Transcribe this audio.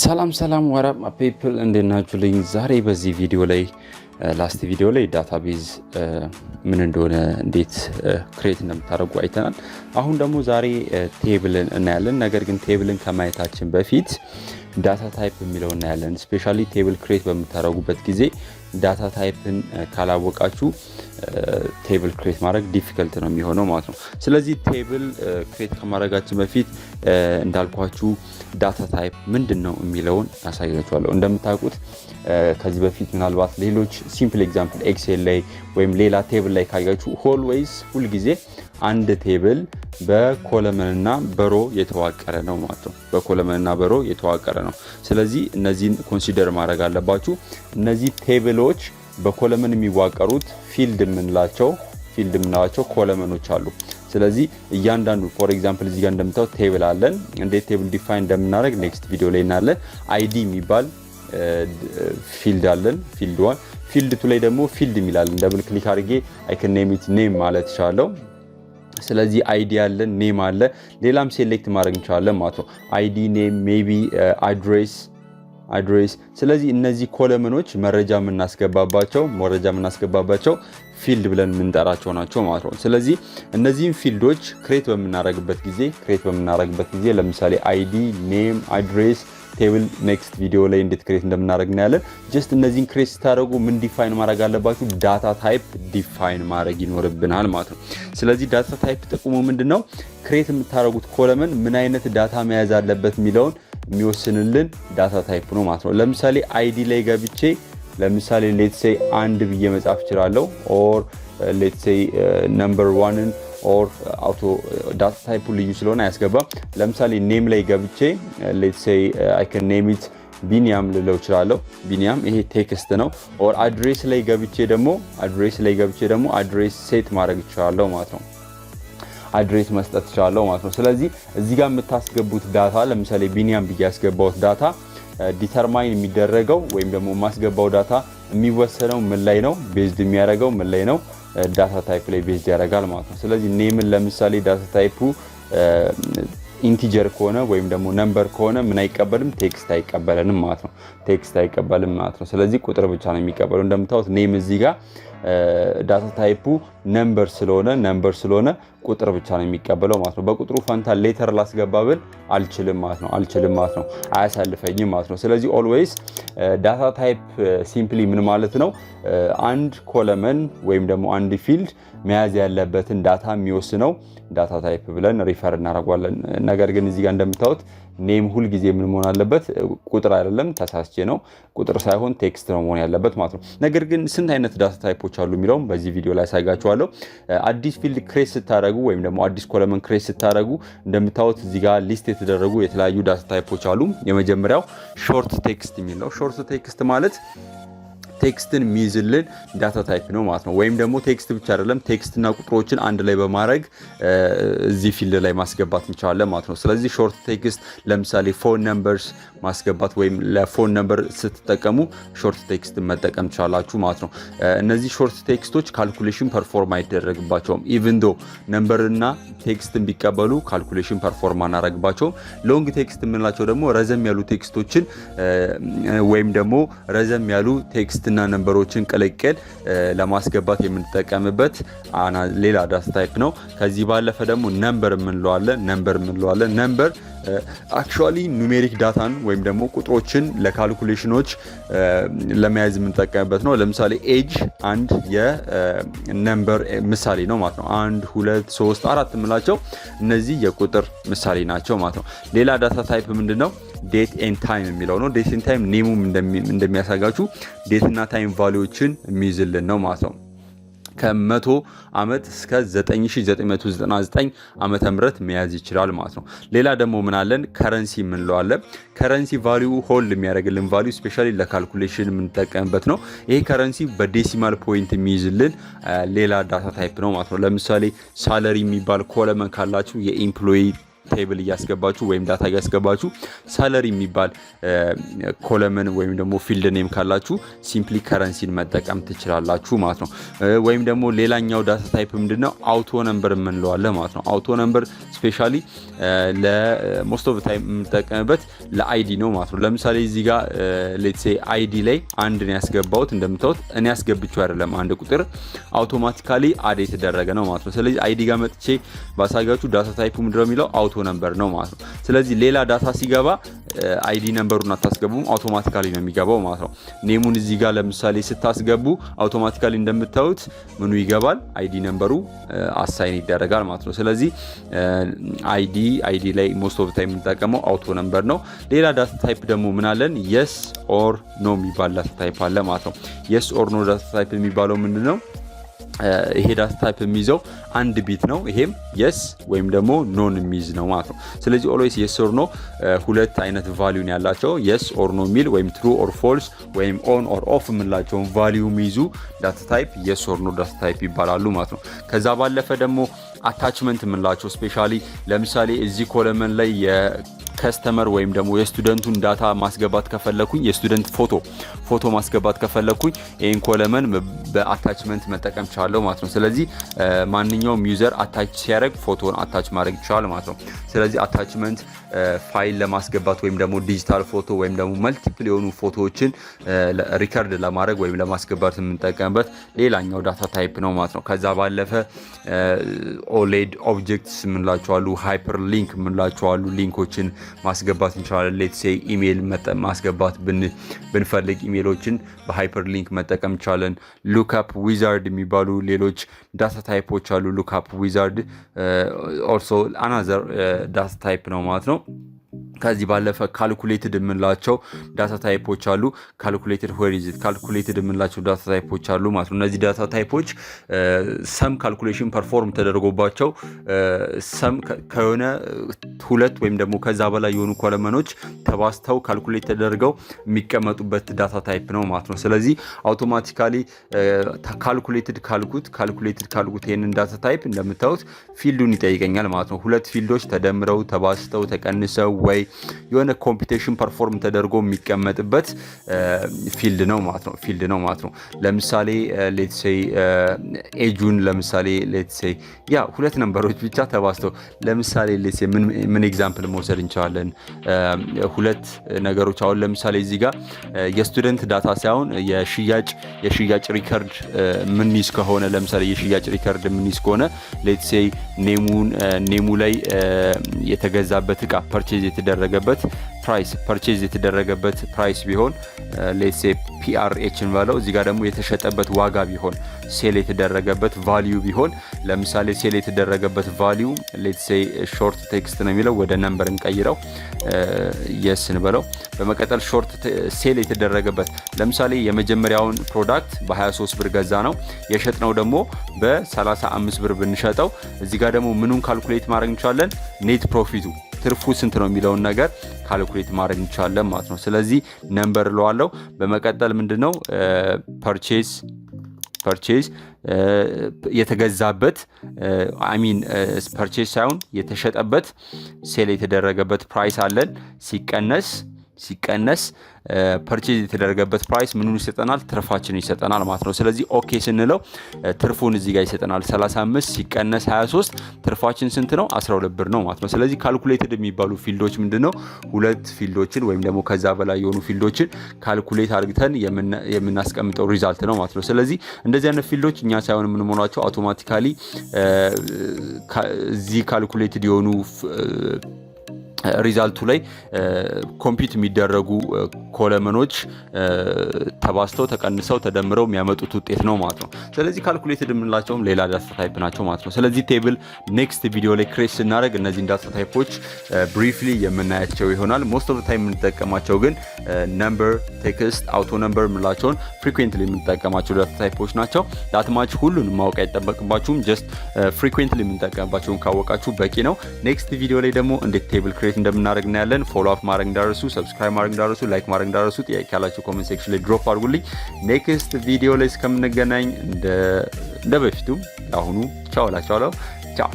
ሰላም ወራብ people እንደናችሁልኝ ዛሬ በዚህ ቪዲዮ ላይ ላስት ቪዲዮ ላይ ዳታቤዝ ምን እንደሆነ እንዴት ክሬት እንደምታደርጉ አይተናል። አሁን ደግሞ ዛሬ ቴብልን እናያለን። ነገር ግን ቴብልን ከማየታችን በፊት ዳታ ታይፕ የሚለውን እናያለን። ስፔሻሊ ቴብል ክሬት በምታደርጉበት ጊዜ ዳታ ታይፕን ካላወቃችሁ ቴብል ክሬት ማድረግ ዲፊከልት ነው የሚሆነው ማለት ነው። ስለዚህ ቴብል ክሬት ከማድረጋችን በፊት እንዳልኳችሁ ዳታ ታይፕ ምንድነው የሚለውን አሳያችኋለሁ። እንደምታውቁት ከዚህ በፊት ምናልባት ሌሎች ሲምፕል ኤግዛምፕል ኤክሴል ላይ ወይም ሌላ ቴብል ላይ ካያችሁ ኦልዌይስ ሁሉ ጊዜ አንድ ቴብል በኮለምንና በሮ የተዋቀረ ነው ማለት ነው። በኮለምንና በሮ የተዋቀረ ነው። ስለዚህ እነዚህን ኮንሲደር ማድረግ አለባችሁ። እነዚህ ቴብሎች በኮለምን የሚዋቀሩት ፊልድ የምንላቸው ኮለመኖች አሉ። ስለዚህ እያንዳንዱ ፎር ኤግዛምፕል እዚህ ጋር እንደምታዩት ቴብል አለን። እንዴት ቴብል ዲፋይን እንደምናደርግ ኔክስት ቪዲዮ ላይ እናያለን። አይዲ የሚባል ፊልድ አለን። ፊልድ 1 ፊልድ 2 ላይ ደግሞ ፊልድ የሚላለን። ደብል ክሊክ አድርጌ አይ ካን ኔም ኢት ኔም ማለት ይችላልው። ስለዚህ አይዲ አለን፣ ኔም አለ፣ ሌላም ሴሌክት ማድረግ እንችላለን ማለት ነው። አይዲ ኔም ሜቢ አድሬስ። ስለዚህ እነዚህ ኮለመኖች መረጃ የምናስገባባቸው ፊልድ ብለን የምንጠራቸው ናቸው ማለት ነው። ስለዚህ እነዚህን ፊልዶች ክሬት በምናደርግበት ጊዜ ለምሳሌ አይዲ ኔም አድሬስ ቴብል ኔክስት ቪዲዮ ላይ እንዴት ክሬት እንደምናደርግ እናያለን። ጀስት እነዚህን ክሬት ስታደርጉ ምን ዲፋይን ማድረግ አለባችሁ? ዳታ ታይፕ ዲፋይን ማድረግ ይኖርብናል ማለት ነው። ስለዚህ ዳታ ታይፕ ጥቅሙ ምንድነው? ክሬት የምታደርጉት ኮለመን ምን አይነት ዳታ መያዝ አለበት የሚለውን የሚወስንልን ዳታ ታይፕ ነው ማለት ነው። ለምሳሌ አይዲ ላይ ገብቼ ለምሳሌ ሌትስ ሴይ አንድ ብዬ መጻፍ እችላለሁ ኦር ሌትስ ሴይ ነምበር 1ን ኦር አውቶ ዳታ ታይፑ ልዩ ስለሆነ አያስገባም። ለምሳሌ ኔም ላይ ገብቼ ሌትስ ሴይ አይ ካን ኔም ኢት ቢኒያም ልለው እችላለሁ። ቢኒያም ይሄ ቴክስት ነው። ኦር አድሬስ ላይ ገብቼ ደግሞ አድሬስ ሴት ማድረግ እችላለሁ ማለት ነው። አድሬስ መስጠት እችላለሁ ማለት ነው። ስለዚህ እዚህ ጋር የምታስገቡት ዳታ ለምሳሌ ቢኒያም ብዬ ያስገባውት ዳታ ዲተርማይን የሚደረገው ወይም ደግሞ ማስገባው ዳታ የሚወሰነው ምን ላይ ነው? ቤዝድ የሚያደርገው ምን ላይ ነው? ዳታ ታይፕ ላይ ቤዝድ ያደርጋል ማለት ነው። ስለዚህ ኔምን ለምሳሌ ዳታ ታይፑ ኢንቲጀር ከሆነ ወይም ደግሞ ነምበር ከሆነ ምን አይቀበልም? ቴክስት አይቀበልንም ማለት ነው። ስለዚህ ቁጥር ብቻ ነው የሚቀበለው። እንደምታዩት ኔም እዚህ ጋር ዳታ ታይፑ ነምበር ስለሆነ ቁጥር ብቻ ነው የሚቀበለው ማለት ነው። በቁጥሩ ፋንታ ሌተር ላስገባብል አልችልም ማለት ነው። አያሳልፈኝም ማለት ነው። ስለዚህ ኦልዌይስ ዳታ ታይፕ ሲምፕሊ ምን ማለት ነው? አንድ ኮለመን ወይም ደግሞ አንድ ፊልድ መያዝ ያለበትን ዳታ የሚወስነው ዳታ ታይፕ ብለን ሪፈር እናደርጋለን። ነገር ግን እዚህ ጋር እንደምታዩት ኔም ሁሉ ጊዜ ምን መሆን አለበት? ቁጥር አይደለም፣ ተሳስቼ ነው። ቁጥር ሳይሆን ቴክስት ነው መሆን ያለበት ማለት ነው። ነገር ግን ስንት አይነት ዳታ ታይፖች አሉ የሚለውም በዚህ ቪዲዮ ላይ ያሳያችኋለሁ። አዲስ ፊልድ ክሬት ስታደርጉ ወይም ደግሞ አዲስ ኮለመን ክሬት ስታደርጉ እንደምታዩት እዚህ ጋር ሊስት የተደረጉ የተለያዩ ዳታ ታይፖች አሉ። የመጀመሪያው ሾርት ቴክስት የሚል ነው። ሾርት ቴክስት ማለት ቴክስትን የሚይዝልን ዳታ ታይፕ ነው ማለት ነው። ወይም ደግሞ ቴክስት ብቻ አይደለም፣ ቴክስትና ቁጥሮችን አንድ ላይ በማድረግ እዚህ ፊልድ ላይ ማስገባት እንችላለን ማለት ነው። ስለዚህ ሾርት ቴክስት ለምሳሌ ፎን ነምበርስ ማስገባት ወይም ለፎን ነምበር ስትጠቀሙ ሾርት ቴክስት መጠቀም ትችላላችሁ ማለት ነው። እነዚህ ሾርት ቴክስቶች ካልኩሌሽን ፐርፎርም አይደረግባቸውም። ኢቭን ዶ ነምበርና ቴክስትን ቢቀበሉ ካልኩሌሽን ፐርፎርም አናደርግባቸውም። ሎንግ ቴክስት የምንላቸው ደግሞ ረዘም ያሉ ቴክስቶችን ወይም ደግሞ ረዘም ያሉ ቴክስት እና ነምበሮችን ቅልቅል ለማስገባት የምንጠቀምበት ሌላ ዳታ ታይፕ ነው። ከዚህ ባለፈ ደግሞ ነምበር የምንለዋለን። ነምበር አክቹአሊ ኑሜሪክ ዳታን ወይም ደግሞ ቁጥሮችን ለካልኩሌሽኖች ለመያዝ የምንጠቀምበት ነው። ለምሳሌ ኤጅ አንድ የነምበር ምሳሌ ነው ማለት ነው። 1 2 3 4 የምንላቸው እነዚህ የቁጥር ምሳሌ ናቸው ማለት ነው። ሌላ ዳታ ታይፕ ምንድነው? ዴት ኤንድ ታይም የሚለው ነው። ዴት ኤንድ ታይም ኔሙም እንደሚያሳጋችሁ ዴት እና ታይም ቫልዩዎችን የሚይዝልን ነው ማለት ነው። ከ100 ዓመት እስከ 9999 ዓመተ ምህረት መያዝ ይችላል ማለት ነው። ሌላ ደግሞ ምን አለን? ከረንሲ የምንለው አለ። ከረንሲ ቫልዩ ሆልድ የሚያደርግልን ቫልዩ ስፔሻሊ ለካልኩሌሽን የምንጠቀምበት ነው። ይሄ ከረንሲ በዴሲማል ፖይንት የሚይዝልን ሌላ ዳታ ታይፕ ነው ማለት ነው። ለምሳሌ ሳለሪ የሚባል ኮለመን ካላችሁ የኤምፕሎይ ቴብል ያስገባችሁ ወይም ዳታ ያስገባችሁ ሳለሪ የሚባል ኮለምን ወይም ደግሞ ፊልድ ኔም ካላችሁ ሲምፕሊ ከረንሲን መጠቀም ትችላላችሁ ማለት ነው። ወይም ደግሞ ሌላኛው ዳታ ታይፕ ምንድነው አውቶ ነምበር የምንለዋለን ማለት ነው። አውቶ ነምበር ስፔሻሊ ለሞስት ኦፍ ታይም የምንጠቀምበት ለአይዲ ነው ማለት ነው። ለምሳሌ እዚህ ጋር ሌትስ ሴ አይዲ ላይ አንድ ነው ያስገባሁት እንደምታዩት እኔ ያስገብቼው አይደለም አንድ ቁጥር አውቶማቲካሊ አድ የተደረገ ነው ማለት ነው። ስለዚህ አይዲ ጋር መጥቼ ባሳጋችሁ ዳታ ታይፑ ምንድነው የሚለው አውቶ ነምበር ነው ማለት ነው። ስለዚህ ሌላ ዳታ ሲገባ አይዲ ነምበሩን አታስገቡም አውቶማቲካሊ ነው የሚገባው ማለት ነው። ኔሙን እዚህ ጋር ለምሳሌ ስታስገቡ አውቶማቲካሊ እንደምታዩት ምኑ ይገባል አይዲ ነምበሩ አሳይን ይደረጋል ማለት ነው። ስለዚህ አይዲ ላይ ሞስት ኦፍ ታይም የምንጠቀመው አውቶ ነምበር ነው። ሌላ ዳታ ታይፕ ደግሞ ምን አለን የስ ኦር ኖ የሚባል ዳታ ታይፕ አለ ማለት ነው። የስ ኦር ኖ ዳታ ታይፕ የሚባለው ምንድነው ይሄ ዳታ ታይፕ የሚይዘው አንድ ቢት ነው ይሄም የስ ወይም ደግሞ ኖን የሚይዝ ነው ማለት ነው። ስለዚህ ኦልዌይስ የስ ኦር ኖ ሁለት አይነት ቫልዩ ነው ያላቸው የስ ኦር ኖ ሚል ወይም ትሩ ኦር ፎልስ ወይም ኦን ኦር ኦፍ የምንላቸውን ቫልዩ የሚይዙ ዳታ ታይፕ የስ ኦር ኖ ዳታ ታይፕ ይባላሉ ማለት ነው። ከዛ ባለፈ ደግሞ አታችመንት የምንላቸው ስፔሻሊ ለምሳሌ እዚህ ኮለመን ላይ የከስተመር ወይም ደግሞ የስቱደንቱን ዳታ ማስገባት ከፈለኩኝ የስቱደንት ፎቶ ማስገባት ከፈለኩኝ ይሄን ኮለመን በአታችመንት መጠቀም ቻለው ማለት ነው። ስለዚህ ማንኛውም ዩዘር አታች ሲያደርግ ፎቶን አታች ማድረግ ይችላል ማለት ነው። ስለዚህ አታችመንት ፋይል ለማስገባት ወይም ደግሞ ዲጂታል ፎቶ ወይም ደግሞ መልቲፕል የሆኑ ፎቶዎችን ሪከርድ ለማድረግ ወይም ለማስገባት የምንጠቀምበት ሌላኛው ዳታ ታይፕ ነው ማለት ነው። ከዛ ባለፈ ኦሌድ ኦብጀክትስ የምንላቸው አሉ ሃይፐር ሊንክ የምንላቸው አሉ ሊንኮችን ማስገባት እንችላለን። ሌትስ ሴይ ኢሜል ማስገባት ብንፈልግ ኢሜሎችን በሃይፐር ሊንክ መጠቀም እንችላለን። ሉክአፕ ዊዛርድ የሚባሉ ሌሎች ዳታ ታይፖች አሉ። ሉክአፕ ዊዛርድ ኦልሶ አናዘር ዳታ ታይፕ ነው ማለት ነው። ከዚህ ባለፈ ካልኩሌትድ የምንላቸው ዳታ ታይፖች አሉ። ካልኩሌትድ ዌር ኢዝ ኢት ካልኩሌትድ የምንላቸው ዳታ ታይፖች አሉ ማለት ነው። እነዚህ ዳታ ታይፖች ሰም ካልኩሌሽን ፐርፎርም ተደርጎባቸው ሰም ከሆነ ሁለት ወይም ደግሞ ከዛ በላይ የሆኑ ኮለመኖች ተባስተው ካልኩሌት ተደርገው የሚቀመጡበት ዳታ ታይፕ ነው ማለት ነው። ስለዚህ አውቶማቲካሊ ካልኩሌትድ ካልኩት ይሄንን ዳታ ታይፕ እንደምታዩት ፊልዱን ይጠይቀኛል ማለት ነው። ሁለት ፊልዶች ተደምረው ተባስተው ተቀንሰው ወይ የሆነ ኮምፒውቴሽን ፐርፎርም ተደርጎ የሚቀመጥበት ፊልድ ነው ማለት ነው። ለምሳሌ ሌትስ ሴይ ኤጁን ለምሳሌ ሌትስ ሴይ ሁለት ነምበሮች ብቻ ተባስተው ለምሳሌ ሌትስ ሴይ ምን ኤግዛምፕል መውሰድ እንችላለን? ሁለት ነገሮች አሁን ለምሳሌ እዚህ ጋር የስቱደንት ዳታ ሳይሆን የሽያጭ ሪከርድ ምን ይዝ ከሆነ ለምሳሌ የሽያጭ ሪከርድ ምን ይዝ ከሆነ ሌትስ ሴይ ኔሙ ላይ የተገዛበት እቃ ፐርቼዝ የተደረገበት ፕራይስ ቢሆን ሌትስ ሴይ PRH እንበለው። እዚህ ጋር ደግሞ የተሸጠበት ዋጋ ቢሆን ሴል የተደረገበት ቫልዩ ቢሆን ለምሳሌ ሴል የተደረገበት ቫልዩ ሌትስ ሴይ ሾርት ቴክስት ነው የሚለው ወደ ነምበር እንቀይረው yes እንበለው። በመቀጠል ሾርት ሴል የተደረገበት ለምሳሌ የመጀመሪያውን ፕሮዳክት በ23 ብር ገዛ ነው የሸጥነው ደግሞ በ35 ብር ብንሸጠው እዚህ ጋር ደግሞ ምኑን ካልኩሌት ማድረግ እንችላለን? ኔት ፕሮፊቱ ትርፉ ስንት ነው የሚለውን ነገር ካልኩሌት ማድረግ እንችላለን ማለት ነው። ስለዚህ ነምበር ለዋለው። በመቀጠል ምንድነው ፐርቼዝ የተገዛበት ፐርቼዝ ሳይሆን የተሸጠበት ሴል የተደረገበት ፕራይስ አለን ሲቀነስ ፐርቼዝ የተደረገበት ፕራይስ ምኑን ይሰጠናል? ትርፋችን ይሰጠናል ማለት ነው። ስለዚህ ኦኬ ስንለው ትርፉን እዚህ ጋር ይሰጠናል 35 ሲቀነስ 23 ትርፋችን ስንት ነው? 12 ብር ነው ማለት ነው። ስለዚህ ካልኩሌትድ የሚባሉ ፊልዶች ምንድነው? ሁለት ፊልዶችን ወይም ደግሞ ከዛ በላይ የሆኑ ፊልዶችን ካልኩሌት አድርገን የምናስቀምጠው ሪዛልት ነው ማለት ነው። ስለዚህ እንደዚህ አይነት ፊልዶች እኛ ሳይሆን የምንሞላቸው አውቶማቲካሊ እዚህ ካልኩሌትድ የሆኑ ሪዛልቱ ላይ ኮምፒውት የሚደረጉ ኮለመኖች ተባስተው ተቀንሰው ተደምረው የሚያመጡት ውጤት ነው ማለት ነው። ስለዚህ ካልኩሌትድ የምንላቸውም ሌላ ዳታ ታይፕ ናቸው ማለት ነው። ስለዚህ ቴብል ኔክስት ቪዲዮ ላይ ክሬት ስናደርግ እነዚህን ዳታ ታይፖች ብሪፍሊ የምናያቸው ይሆናል። ሞስት ኦፍ ታይም የምንጠቀማቸው ግን ነምበር፣ ቴክስት፣ አውቶ ነምበር የምንላቸውን ፍሪኩዌንትሊ የምንጠቀማቸው ዳታ ታይፖች ናቸው። ዳትማች ሁሉንም ማወቅ አይጠበቅባችሁም። ጀስት ፍሪኩዌንትሊ የምንጠቀምባቸውን ካወቃችሁ በቂ ነው። ኔክስት ቪዲዮ ላይ ደግሞ እንዴት ቴብል ክሬት እንደምናደርግ እናያለን። ፎሎ አፕ ማድረግ እንዳረሱ፣ ሰብስክራይብ ማድረግ እንዳረሱ፣ ላይክ ማድረግ እንዳረሱ። ጥያቄ ያላችሁ ኮሜንት ሴክሽን ላይ ድሮፕ አድርጉልኝ። ኔክስት ቪዲዮ ላይ እስከምንገናኝ እንደ በፊቱ አሁኑ ቻው ላችኋለሁ። ቻው